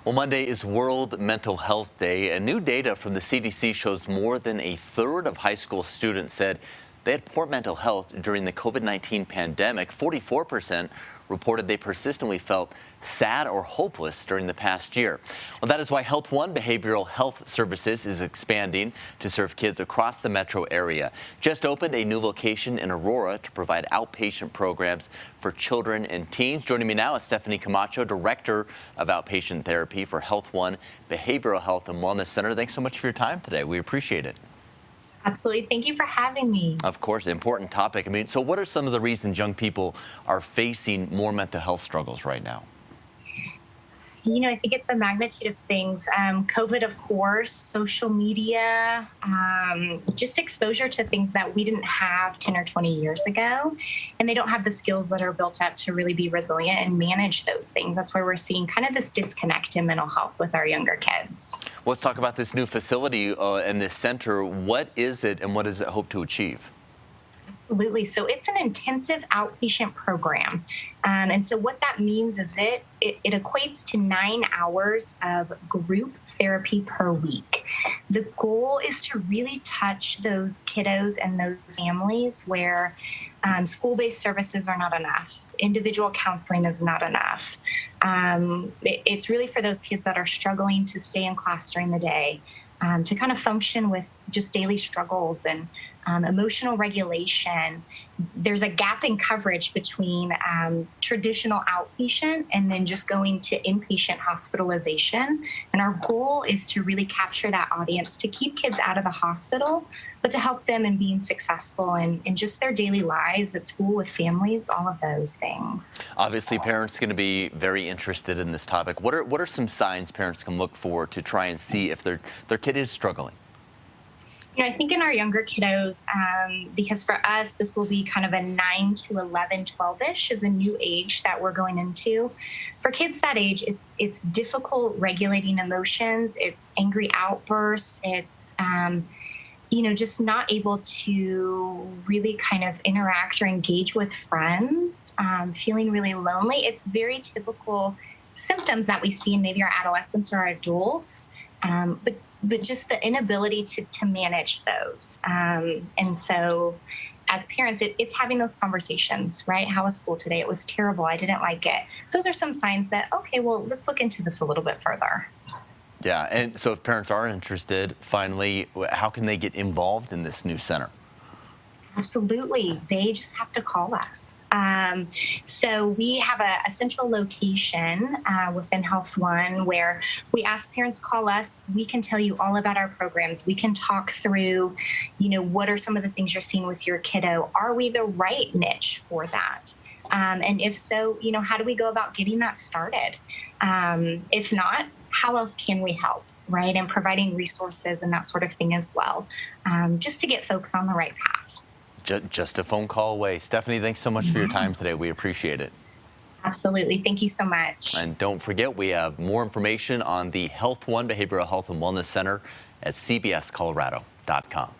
Well, Monday is World Mental Health Day, and new data from the CDC shows more than a third of high school students said they had poor mental health during the COVID-19 pandemic. 44% reported they persistently felt sad or hopeless during the past year. Well, that is why HealthONE Behavioral Health Services is expanding to serve kids across the metro area. Just opened a new location in Aurora to provide outpatient programs for children and teens. Joining me now is Stephanie Camacho, Director of Outpatient Therapy for HealthONE Behavioral Health and Wellness Center. Thanks so much for your time today. We appreciate it. Absolutely. Thank you for having me. Of course, important topic. I mean, so what are some of the reasons young people are facing more mental health struggles right now? I think it's a magnitude of things. COVID, of course, social media, just exposure to things that we didn't have 10 or 20 years ago. And they don't have the skills that are built up to really be resilient and manage those things. That's why we're seeing kind of this disconnect in mental health with our younger kids. Let's talk about this new facility and this center. What is it and what does it hope to achieve? Absolutely. So it's an intensive outpatient program. And so what that means is it equates to 9 hours of group therapy per week. The goal is to really touch those kiddos and those families where school-based services are not enough. Individual counseling is not enough. It's really for those kids that are struggling to stay in class during the day, to kind of function with just daily struggles and emotional regulation. There's a gap in coverage between traditional outpatient and then just going to inpatient hospitalization. And our goal is to really capture that audience, to keep kids out of the hospital, but to help them in being successful in just their daily lives at school with families, all of those things. Obviously, parents are going to be very interested in this topic. What are some signs parents can look for to try and see if their kid is struggling? I think in our younger kiddos, because for us, this will be kind of a 9 to 11, 12-ish is a new age that we're going into. For kids that age, it's difficult regulating emotions. It's angry outbursts. It's, just not able to really kind of interact or engage with friends, feeling really lonely. It's very typical symptoms that we see in maybe our adolescents or our adults, but just the inability to manage those. And so as parents, it's having those conversations, right? How was school today? It was terrible. I didn't like it. Those are some signs that, okay, well, let's look into this a little bit further. Yeah, and so if parents are interested, finally, how can they get involved in this new center? Absolutely. They just have to call us. So we have a central location within HealthONE where we ask parents call us. We can tell you all about our programs. We can talk through, what are some of the things you're seeing with your kiddo? Are we the right niche for that? And if so, how do we go about getting that started? If not, how else can we help? Right? And providing resources and that sort of thing as well, just to get folks on the right path. Just a phone call away. Stephanie, thanks so much for your time today. We appreciate it. Absolutely. Thank you so much. And don't forget, we have more information on the HealthONE Behavioral Health and Wellness Center at cbscolorado.com.